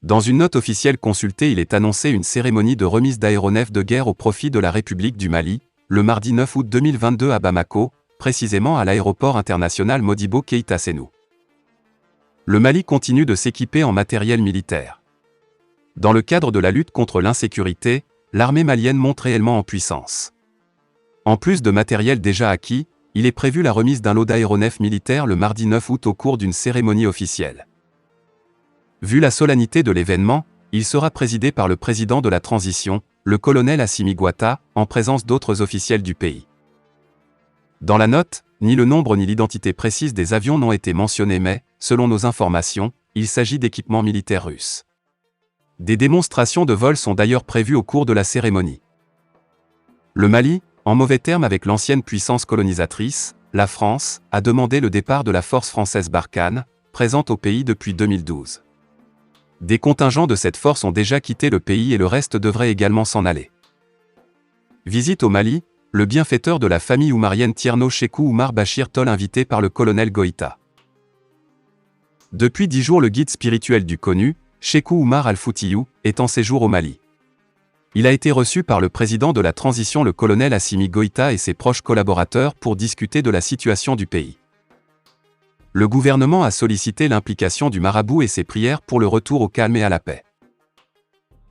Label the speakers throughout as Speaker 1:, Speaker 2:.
Speaker 1: Dans une note officielle consultée, il est annoncé une cérémonie de remise d'aéronefs de guerre au profit de la République du Mali, le mardi 9 août 2022 à Bamako, précisément à l'aéroport international Modibo Keïta Sénou. Le Mali continue de s'équiper en matériel militaire. Dans le cadre de la lutte contre l'insécurité, l'armée malienne monte réellement en puissance. En plus de matériel déjà acquis, il est prévu la remise d'un lot d'aéronefs militaires le mardi 9 août au cours d'une cérémonie officielle. Vu la solennité de l'événement, il sera présidé par le président de la transition, le colonel Assimi Goïta, en présence d'autres officiels du pays. Dans la note, ni le nombre ni l'identité précise des avions n'ont été mentionnés mais, selon nos informations, il s'agit d'équipements militaires russes. Des démonstrations de vol sont d'ailleurs prévues au cours de la cérémonie. Le Mali, en mauvais termes avec l'ancienne puissance colonisatrice, la France, a demandé le départ de la force française Barkhane, présente au pays depuis 2012. Des contingents de cette force ont déjà quitté le pays et le reste devrait également s'en aller. Visite au Mali, le bienfaiteur de la famille oumarienne Tierno Cheikhou Oumar Bachir Tol invité par le colonel Goïta. Depuis 10 jours, le guide spirituel du connu, Cheikhou Oumar Al-Foutiyou, est en séjour au Mali. Il a été reçu par le président de la transition, le colonel Assimi Goïta, et ses proches collaborateurs pour discuter de la situation du pays. Le gouvernement a sollicité l'implication du marabout et ses prières pour le retour au calme et à la paix.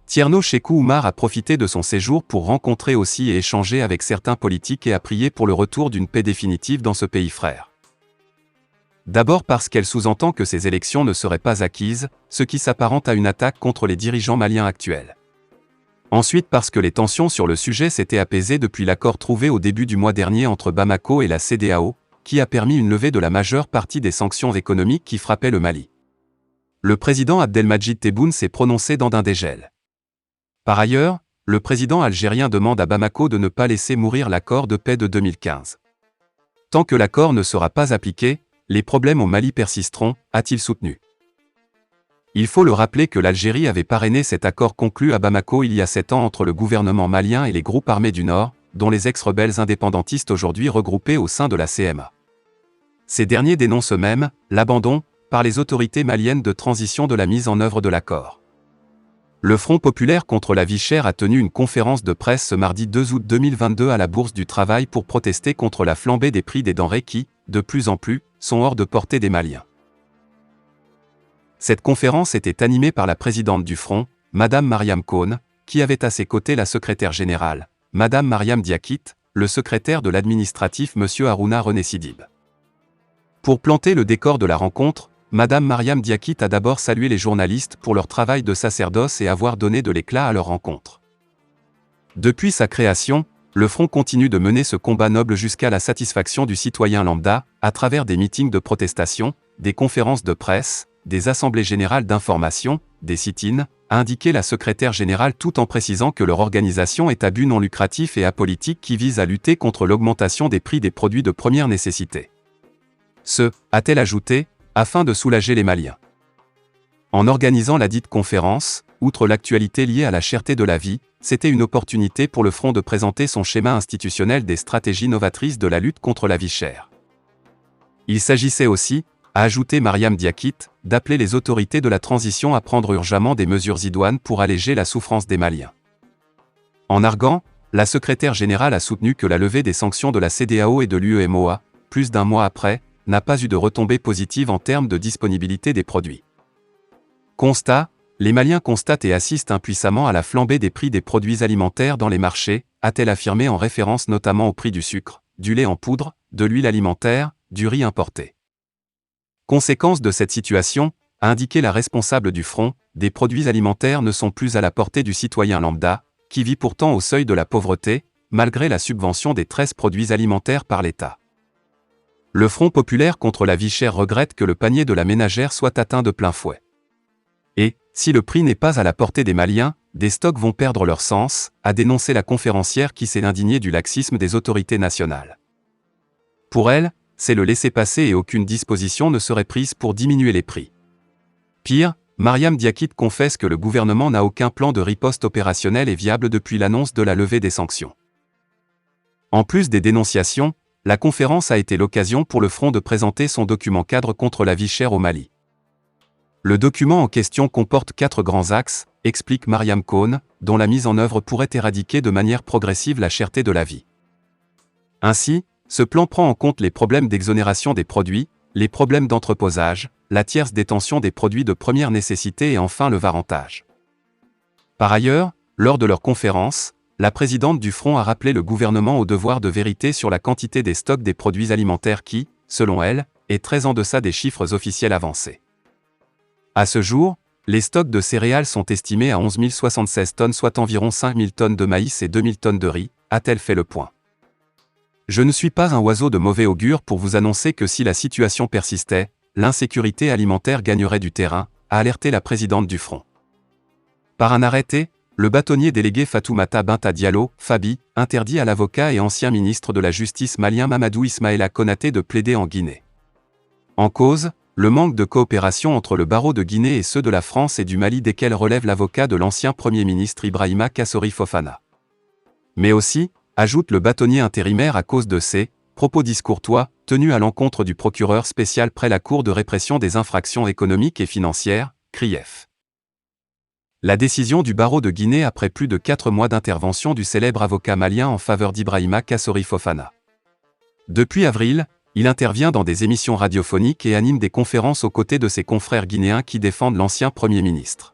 Speaker 1: Tierno Cheikhou Oumar a profité de son séjour pour rencontrer aussi et échanger avec certains politiques et a prié pour le retour d'une paix définitive dans ce pays frère. D'abord parce qu'elle sous-entend que ces élections ne seraient pas acquises, ce qui s'apparente à une attaque contre les dirigeants maliens actuels. Ensuite parce que les tensions sur le sujet s'étaient apaisées depuis l'accord trouvé au début du mois dernier entre Bamako et la CEDEAO, qui a permis une levée de la majeure partie des sanctions économiques qui frappaient le Mali. Le président Abdelmadjid Tebboune s'est prononcé dans un dégel. Par ailleurs, le président algérien demande à Bamako de ne pas laisser mourir l'accord de paix de 2015. Tant que l'accord ne sera pas appliqué, les problèmes au Mali persisteront, a-t-il soutenu. Il faut le rappeler que l'Algérie avait parrainé cet accord conclu à Bamako il y a 7 ans entre le gouvernement malien et les groupes armés du Nord, dont les ex-rebelles indépendantistes aujourd'hui regroupés au sein de la CMA. Ces derniers dénoncent eux-mêmes l'abandon, par les autorités maliennes de transition, de la mise en œuvre de l'accord. Le Front populaire contre la vie chère a tenu une conférence de presse ce mardi 2 août 2022 à la Bourse du Travail pour protester contre la flambée des prix des denrées qui, de plus en plus, sont hors de portée des Maliens. Cette conférence était animée par la présidente du Front, Madame Mariam Kone, qui avait à ses côtés la secrétaire générale, Madame Mariam Diakite, le secrétaire de l'administratif Monsieur Harouna René Sidib. Pour planter le décor de la rencontre, Madame Mariam Diakite a d'abord salué les journalistes pour leur travail de sacerdoce et avoir donné de l'éclat à leur rencontre. Depuis sa création, le Front continue de mener ce combat noble jusqu'à la satisfaction du citoyen lambda, à travers des meetings de protestation, des conférences de presse, des assemblées générales d'information, des sit-ins, a indiqué la secrétaire générale, tout en précisant que leur organisation est à but non lucratif et apolitique qui vise à lutter contre l'augmentation des prix des produits de première nécessité. A-t-elle ajouté, afin de soulager les Maliens. En organisant la dite conférence, outre l'actualité liée à la cherté de la vie, c'était une opportunité pour le Front de présenter son schéma institutionnel des stratégies novatrices de la lutte contre la vie chère. Il s'agissait aussi, a ajouté Mariam Diakite, d'appeler les autorités de la transition à prendre urgemment des mesures idoines pour alléger la souffrance des Maliens. En arguant, la secrétaire générale a soutenu que la levée des sanctions de la CEDEAO et de l'UEMOA, plus d'un mois après, n'a pas eu de retombées positives en termes de disponibilité des produits. Constat, les Maliens constatent et assistent impuissamment à la flambée des prix des produits alimentaires dans les marchés, a-t-elle affirmé en référence notamment au prix du sucre, du lait en poudre, de l'huile alimentaire, du riz importé. Conséquence de cette situation, a indiqué la responsable du Front, des produits alimentaires ne sont plus à la portée du citoyen lambda, qui vit pourtant au seuil de la pauvreté, malgré la subvention des 13 produits alimentaires par l'État. Le Front populaire contre la vie chère regrette que le panier de la ménagère soit atteint de plein fouet. Et, si le prix n'est pas à la portée des Maliens, des stocks vont perdre leur sens, a dénoncé la conférencière qui s'est indignée du laxisme des autorités nationales. Pour elle, c'est le laisser-passer et aucune disposition ne serait prise pour diminuer les prix. Pire, Mariam Diakite confesse que le gouvernement n'a aucun plan de riposte opérationnel et viable depuis l'annonce de la levée des sanctions. En plus des dénonciations, la conférence a été l'occasion pour le Front de présenter son document cadre contre la vie chère au Mali. Le document en question comporte 4 grands axes, explique Mariam Kone, dont la mise en œuvre pourrait éradiquer de manière progressive la cherté de la vie. Ainsi, ce plan prend en compte les problèmes d'exonération des produits, les problèmes d'entreposage, la tierce détention des produits de première nécessité et enfin le varantage. Par ailleurs, lors de leur conférence, la présidente du Front a rappelé le gouvernement au devoir de vérité sur la quantité des stocks des produits alimentaires qui, selon elle, est très en deçà des chiffres officiels avancés. À ce jour, les stocks de céréales sont estimés à 11 076 tonnes, soit environ 5 000 tonnes de maïs et 2 000 tonnes de riz, a-t-elle fait le point. Je ne suis pas un oiseau de mauvais augure pour vous annoncer que si la situation persistait, l'insécurité alimentaire gagnerait du terrain, a alerté la présidente du Front. Par un arrêté, le bâtonnier délégué Fatoumata Binta Diallo, Fabi, interdit à l'avocat et ancien ministre de la Justice malien Mamadou Ismaïla Konaté de plaider en Guinée. En cause, le manque de coopération entre le barreau de Guinée et ceux de la France et du Mali, desquels relève l'avocat de l'ancien Premier ministre Ibrahima Kassori Fofana. Mais aussi, ajoute le bâtonnier intérimaire, à cause de ses propos discourtois tenus à l'encontre du procureur spécial près la Cour de répression des infractions économiques et financières, CRIEF. La décision du barreau de Guinée après plus de 4 mois d'intervention du célèbre avocat malien en faveur d'Ibrahima Kassori Fofana. Depuis avril, il intervient dans des émissions radiophoniques et anime des conférences aux côtés de ses confrères guinéens qui défendent l'ancien Premier ministre.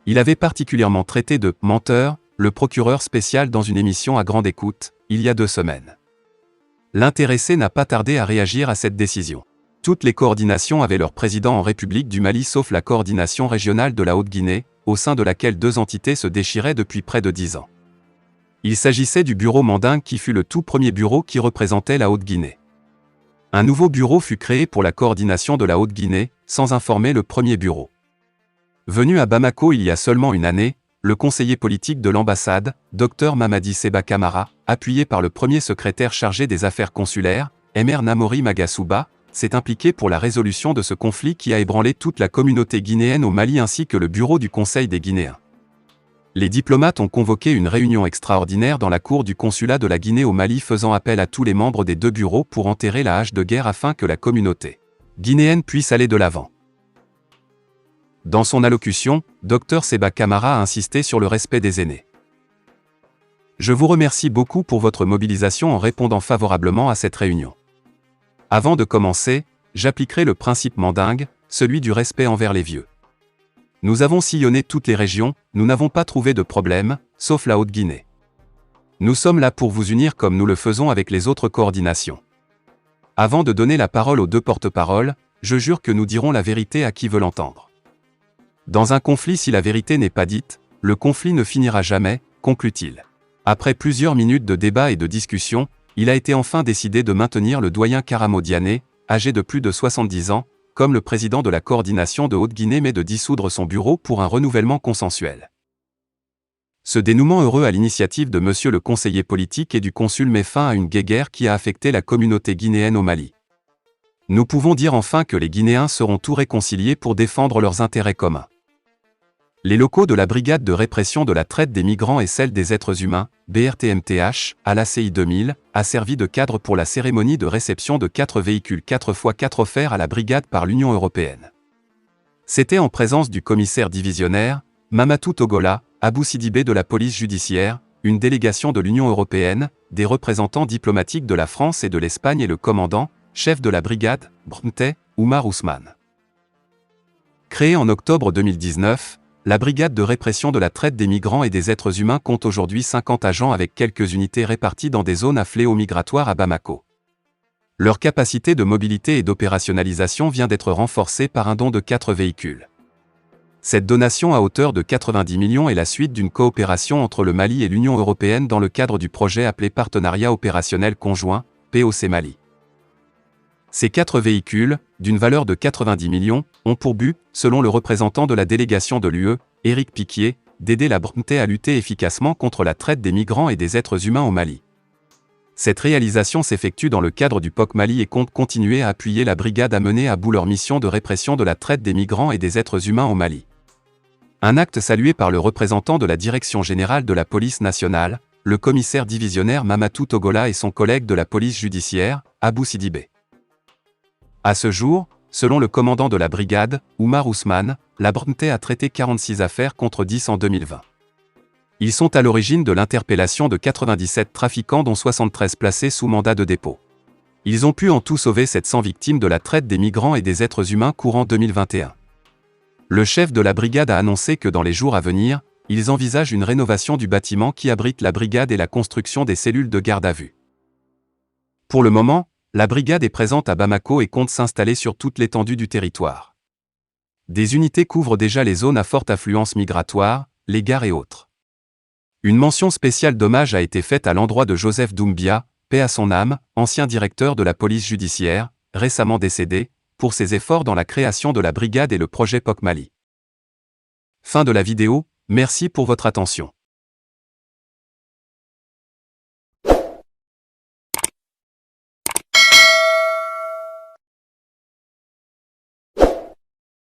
Speaker 1: Il avait particulièrement traité de « menteur » le procureur spécial dans une émission à grande écoute, il y a 2 semaines. L'intéressé n'a pas tardé à réagir à cette décision. Toutes les coordinations avaient leur président en République du Mali sauf la coordination régionale de la Haute-Guinée, au sein de laquelle 2 entités se déchiraient depuis près de 10 ans. Il s'agissait du bureau Mandingue qui fut le tout premier bureau qui représentait la Haute-Guinée. Un nouveau bureau fut créé pour la coordination de la Haute-Guinée, sans informer le premier bureau. Venu à Bamako il y a seulement une année, le conseiller politique de l'ambassade, Dr Mamadi Seba Camara, appuyé par le premier secrétaire chargé des affaires consulaires, Mr Namori Magasuba, s'est impliqué pour la résolution de ce conflit qui a ébranlé toute la communauté guinéenne au Mali ainsi que le bureau du Conseil des Guinéens. Les diplomates ont convoqué une réunion extraordinaire dans la cour du consulat de la Guinée au Mali, faisant appel à tous les membres des 2 bureaux pour enterrer la hache de guerre afin que la communauté guinéenne puisse aller de l'avant. Dans son allocution, Dr Seba Camara a insisté sur le respect des aînés. Je vous remercie beaucoup pour votre mobilisation en répondant favorablement à cette réunion. Avant de commencer, j'appliquerai le principe Mandingue, celui du respect envers les vieux. Nous avons sillonné toutes les régions, nous n'avons pas trouvé de problème, sauf la Haute-Guinée. Nous sommes là pour vous unir comme nous le faisons avec les autres coordinations. Avant de donner la parole aux 2 porte-paroles, je jure que nous dirons la vérité à qui veut l'entendre. Dans un conflit, si la vérité n'est pas dite, le conflit ne finira jamais, conclut-il. Après plusieurs minutes de débat et de discussion, il a été enfin décidé de maintenir le doyen Karamo Diané, âgé de plus de 70 ans, comme le président de la coordination de Haute-Guinée, mais de dissoudre son bureau pour un renouvellement consensuel. Ce dénouement heureux à l'initiative de monsieur le conseiller politique et du consul met fin à une guéguerre qui a affecté la communauté guinéenne au Mali. Nous pouvons dire enfin que les Guinéens seront tous réconciliés pour défendre leurs intérêts communs. Les locaux de la Brigade de répression de la traite des migrants et celle des êtres humains, BRTMTH, à l'ACI 2000, a servi de cadre pour la cérémonie de réception de 4 véhicules 4x4 offerts à la brigade par l'Union européenne. C'était en présence du commissaire divisionnaire, Mamatou Togola, Abou Sidibé de la police judiciaire, une délégation de l'Union européenne, des représentants diplomatiques de la France et de l'Espagne et le commandant, chef de la brigade, Brmte, Oumar Ousmane. Créée en octobre 2019, la brigade de répression de la traite des migrants et des êtres humains compte aujourd'hui 50 agents avec quelques unités réparties dans des zones à fléau migratoire à Bamako. Leur capacité de mobilité et d'opérationnalisation vient d'être renforcée par un don de 4 véhicules. Cette donation à hauteur de 90 millions est la suite d'une coopération entre le Mali et l'Union européenne dans le cadre du projet appelé Partenariat opérationnel conjoint, POC Mali. Ces 4 véhicules, d'une valeur de 90 millions, ont pour but, selon le représentant de la délégation de l'UE, Éric Piquier, d'aider la Brmte à lutter efficacement contre la traite des migrants et des êtres humains au Mali. Cette réalisation s'effectue dans le cadre du POC Mali et compte continuer à appuyer la brigade à mener à bout leur mission de répression de la traite des migrants et des êtres humains au Mali. Un acte salué par le représentant de la Direction générale de la police nationale, le commissaire divisionnaire Mamatou Togola et son collègue de la police judiciaire, Abou Sidibé. À ce jour, Selon le commandant de la brigade, Oumar Ousmane, la BRNT a traité 46 affaires contre 10 en 2020. Ils sont à l'origine de l'interpellation de 97 trafiquants dont 73 placés sous mandat de dépôt. Ils ont pu en tout sauver 700 victimes de la traite des migrants et des êtres humains courant 2021. Le chef de la brigade a annoncé que dans les jours à venir, ils envisagent une rénovation du bâtiment qui abrite la brigade et la construction des cellules de garde à vue. Pour le moment, la brigade est présente à Bamako et compte s'installer sur toute l'étendue du territoire. Des unités couvrent déjà les zones à forte affluence migratoire, les gares et autres. Une mention spéciale d'hommage a été faite à l'endroit de Joseph Doumbia, paix à son âme, ancien directeur de la police judiciaire, récemment décédé, pour ses efforts dans la création de la brigade et le projet POC Mali. Fin de la vidéo, merci pour votre attention.